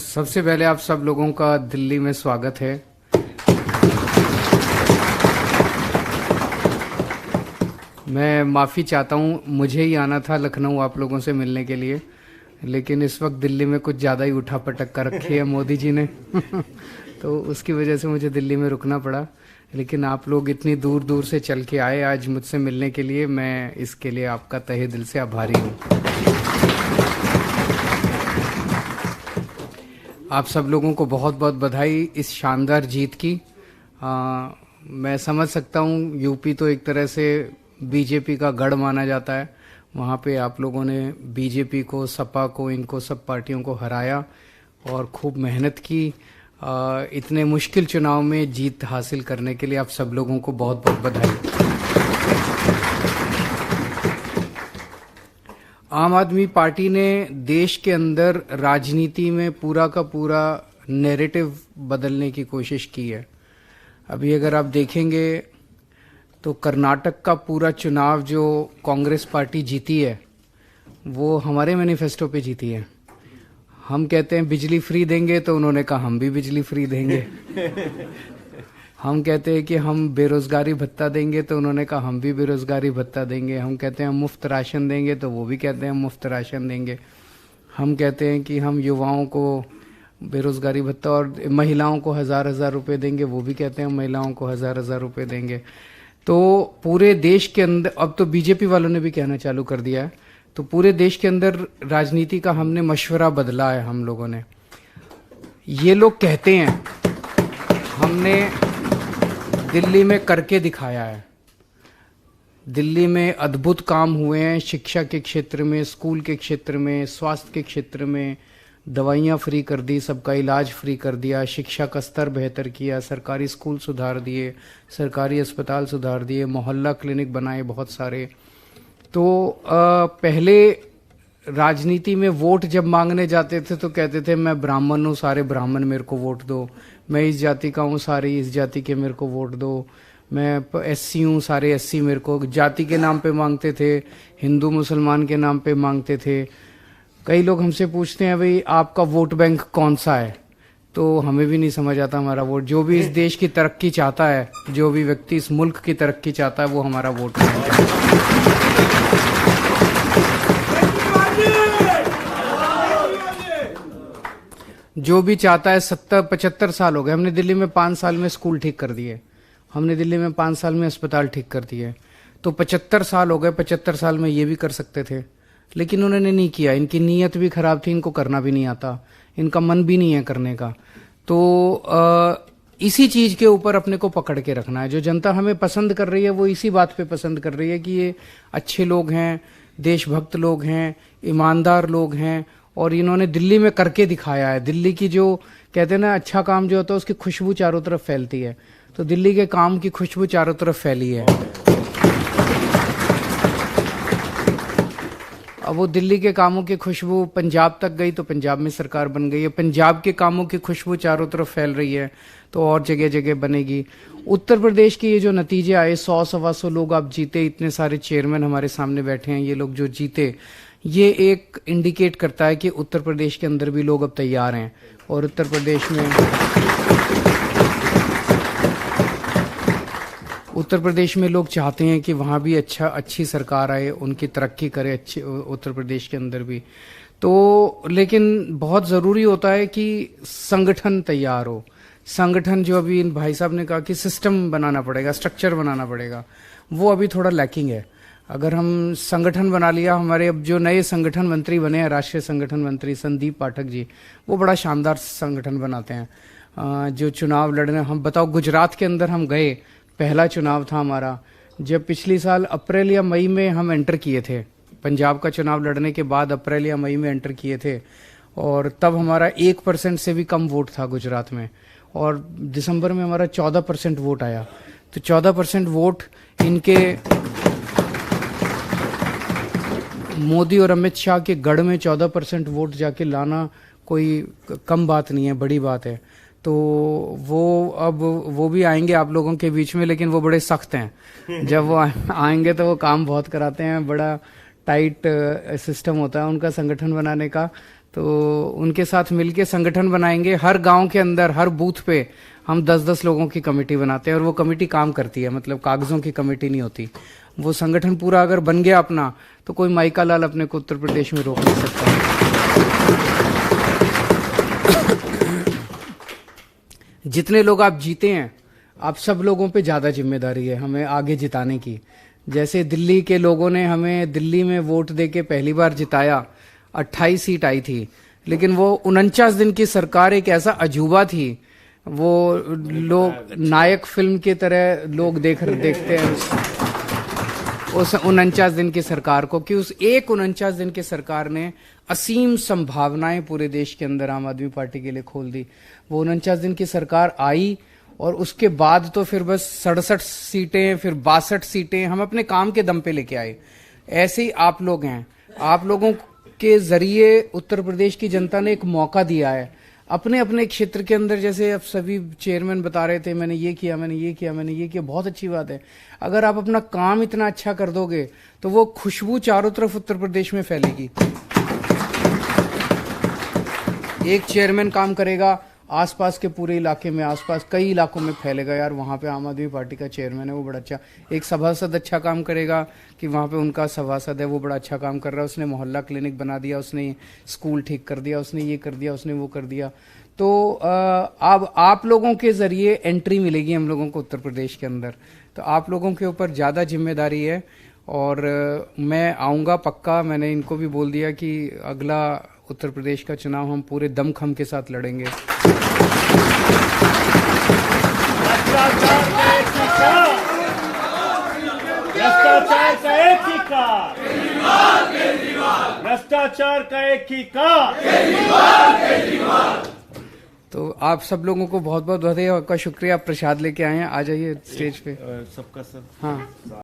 सबसे पहले आप सब लोगों का दिल्ली में स्वागत है। मैं माफ़ी चाहता हूँ, मुझे ही आना था लखनऊ आप लोगों से मिलने के लिए, लेकिन इस वक्त दिल्ली में कुछ ज़्यादा ही उठा पटक कर रखी है मोदी जी ने तो उसकी वजह से मुझे दिल्ली में रुकना पड़ा। लेकिन आप लोग इतनी दूर दूर से चल के आए आज मुझसे मिलने के लिए, मैं इसके लिए आपका तहे दिल से आभारी हूँ। आप सब लोगों को बहुत बहुत बधाई इस शानदार जीत की। मैं समझ सकता हूँ, यूपी तो एक तरह से बीजेपी का गढ़ माना जाता है। वहाँ पे आप लोगों ने बीजेपी को, सपा को, इनको सब पार्टियों को हराया और खूब मेहनत की। इतने मुश्किल चुनाव में जीत हासिल करने के लिए आप सब लोगों को बहुत बहुत बधाई। आम आदमी पार्टी ने देश के अंदर राजनीति में पूरा का पूरा नैरेटिव बदलने की कोशिश की है। अभी अगर आप देखेंगे तो कर्नाटक का पूरा चुनाव जो कांग्रेस पार्टी जीती है वो हमारे मैनिफेस्टो पे जीती है। हम कहते हैं बिजली फ्री देंगे तो उन्होंने कहा हम भी बिजली फ्री देंगे हम कहते हैं कि हम बेरोजगारी भत्ता देंगे तो उन्होंने कहा हम भी बेरोजगारी भत्ता देंगे। हम कहते हैं हम मुफ्त राशन देंगे तो वो भी कहते हैं हम मुफ्त राशन देंगे। हम कहते हैं कि हम युवाओं को बेरोजगारी भत्ता और महिलाओं को 1000-1000 रुपये देंगे, वो भी कहते हैं महिलाओं को 1000-1000 रुपये देंगे। तो पूरे देश के अंदर अब तो बीजेपी वालों ने भी कहना चालू कर दिया है। तो पूरे देश के अंदर राजनीति का हमने मशवरा बदला है। हम लोगों ने, ये लोग कहते हैं, हमने दिल्ली में करके दिखाया है। दिल्ली में अद्भुत काम हुए हैं, शिक्षा के क्षेत्र में, स्कूल के क्षेत्र में, स्वास्थ्य के क्षेत्र में। दवाइयाँ फ्री कर दी, सबका इलाज फ्री कर दिया, शिक्षा का स्तर बेहतर किया, सरकारी स्कूल सुधार दिए, सरकारी अस्पताल सुधार दिए, मोहल्ला क्लिनिक बनाए बहुत सारे। तो पहले राजनीति में वोट जब मांगने जाते थे तो कहते थे मैं ब्राह्मण हूँ, सारे ब्राह्मण मेरे को वोट दो। मैं इस जाति का हूँ, सारे इस जाति के मेरे को वोट दो। मैं एससी हूँ, सारे एससी मेरे को। जाति के नाम पे मांगते थे, हिंदू मुसलमान के नाम पे मांगते थे। कई लोग हमसे पूछते हैं भाई आपका वोट बैंक कौन सा है, तो हमें भी नहीं समझ आता हमारा वोट। जो भी इस देश की तरक्की चाहता है, जो भी व्यक्ति इस मुल्क की तरक्की चाहता है, वो हमारा वोट बैंक है। जो भी चाहता है, 70-75 साल हो गए, हमने दिल्ली में 5 साल में स्कूल ठीक कर दिए, हमने दिल्ली में 5 साल में अस्पताल ठीक कर दिए। तो 75 साल हो गए, 75 साल में ये भी कर सकते थे, लेकिन उन्होंने नहीं किया। इनकी नीयत भी खराब थी, इनको करना भी नहीं आता, इनका मन भी नहीं है करने का। तो इसी चीज के ऊपर अपने को पकड़ के रखना है। जो जनता हमें पसंद कर रही है वो इसी बात पे पसंद कर रही है कि ये अच्छे लोग हैं, देशभक्त लोग हैं, ईमानदार लोग हैं, और इन्होंने दिल्ली में करके दिखाया है। दिल्ली की जो कहते हैं ना, अच्छा काम जो होता है उसकी खुशबू चारों तरफ फैलती है, तो दिल्ली के काम की खुशबू चारों तरफ फैली है। अब वो दिल्ली के कामों की खुशबू पंजाब तक गई तो पंजाब में सरकार बन गई है। पंजाब के कामों की खुशबू चारों तरफ फैल रही है तो और जगह जगह बनेगी। उत्तर प्रदेश के ये जो नतीजे आए, 100-125 लोग आप जीते, इतने सारे चेयरमैन हमारे सामने बैठे हैं, ये लोग जो जीते, ये एक इंडिकेट करता है कि उत्तर प्रदेश के अंदर भी लोग अब तैयार हैं। और उत्तर प्रदेश में लोग चाहते हैं कि वहाँ भी अच्छी सरकार आए, उनकी तरक्की करे अच्छी उत्तर प्रदेश के अंदर भी। तो लेकिन बहुत ज़रूरी होता है कि संगठन तैयार हो। संगठन जो अभी इन भाई साहब ने कहा कि सिस्टम बनाना पड़ेगा, स्ट्रक्चर बनाना पड़ेगा, वो अभी थोड़ा लैकिंग है। अगर हम संगठन बना लिया, हमारे अब जो नए संगठन मंत्री बने हैं, राष्ट्रीय संगठन मंत्री संदीप पाठक जी, वो बड़ा शानदार संगठन बनाते हैं। जो चुनाव लड़ने, हम बताओ, गुजरात के अंदर हम गए, पहला चुनाव था हमारा, जब पिछली साल अप्रैल या मई में हम एंटर किए थे। पंजाब का चुनाव लड़ने के बाद अप्रैल या मई में एंटर किए थे, और तब हमारा 1% से भी कम वोट था गुजरात में, और दिसंबर में हमारा 14% वोट आया। तो 14% वोट इनके मोदी और अमित शाह के गढ़ में 14% वोट जाके लाना कोई कम बात नहीं है, बड़ी बात है। तो वो भी आएंगे आप लोगों के बीच में, लेकिन वो बड़े सख्त हैं। जब वो आएंगे तो वो काम बहुत कराते हैं, बड़ा टाइट सिस्टम होता है उनका संगठन बनाने का। तो उनके साथ मिलके संगठन बनाएंगे। हर गांव के अंदर, हर बूथ पे हम 10-10 लोगों की कमेटी बनाते हैं और वो कमेटी काम करती है, मतलब कागजों की कमेटी नहीं होती। वो संगठन पूरा अगर बन गया अपना, तो कोई माइका लाल अपने को उत्तर प्रदेश में रोक नहीं सकता। जितने लोग आप जीते हैं, आप सब लोगों पे ज्यादा जिम्मेदारी है हमें आगे जिताने की। जैसे दिल्ली के लोगों ने हमें दिल्ली में वोट देके पहली बार जिताया, 28 सीट आई थी, लेकिन वो 49 दिन की सरकार एक ऐसा अजूबा थी। वो लोग नायक फिल्म की तरह लोग देखते हैं उस 49 दिन की सरकार को, कि उस एक 49 दिन की सरकार ने असीम संभावनाएं पूरे देश के अंदर आम आदमी पार्टी के लिए खोल दी। वो 49 दिन की सरकार आई और उसके बाद तो फिर बस 67 सीटें, फिर 62 सीटें हम अपने काम के दम पे लेके आए। ऐसे ही आप लोग हैं, आप लोगों के जरिए उत्तर प्रदेश की जनता ने एक मौका दिया है अपने अपने क्षेत्र के अंदर। जैसे अब सभी चेयरमैन बता रहे थे, मैंने ये किया, मैंने ये किया, मैंने ये किया, बहुत अच्छी बात है। अगर आप अपना काम इतना अच्छा कर दोगे तो वो खुशबू चारों तरफ उत्तर प्रदेश में फैलेगी। एक चेयरमैन काम करेगा, आसपास के पूरे इलाके में, आसपास कई इलाकों में फैलेगा, यार वहां पे आम आदमी पार्टी का चेयरमैन है, वो बड़ा अच्छा। एक सभासद अच्छा काम करेगा कि वहां पे उनका सभासद है, वो बड़ा अच्छा काम कर रहा है, उसने मोहल्ला क्लिनिक बना दिया, उसने स्कूल ठीक कर दिया, उसने ये कर दिया, उसने वो कर दिया। तो अब आप लोगों के जरिए एंट्री मिलेगी हम लोगों को उत्तर प्रदेश के अंदर। तो आप लोगों के ऊपर ज्यादा जिम्मेदारी है और मैं आऊंगा पक्का। मैंने इनको भी बोल दिया कि अगला उत्तर प्रदेश का चुनाव हम पूरे दमखम के साथ लड़ेंगे। भ्रष्टाचार का एक ही का, भ्रष्टाचार का एक ही का। तो आप सब लोगों को बहुत बहुत बधाई और आपका शुक्रिया। आप प्रसाद लेके आए हैं, आ जाइए स्टेज पे। सबका सब। हाँ।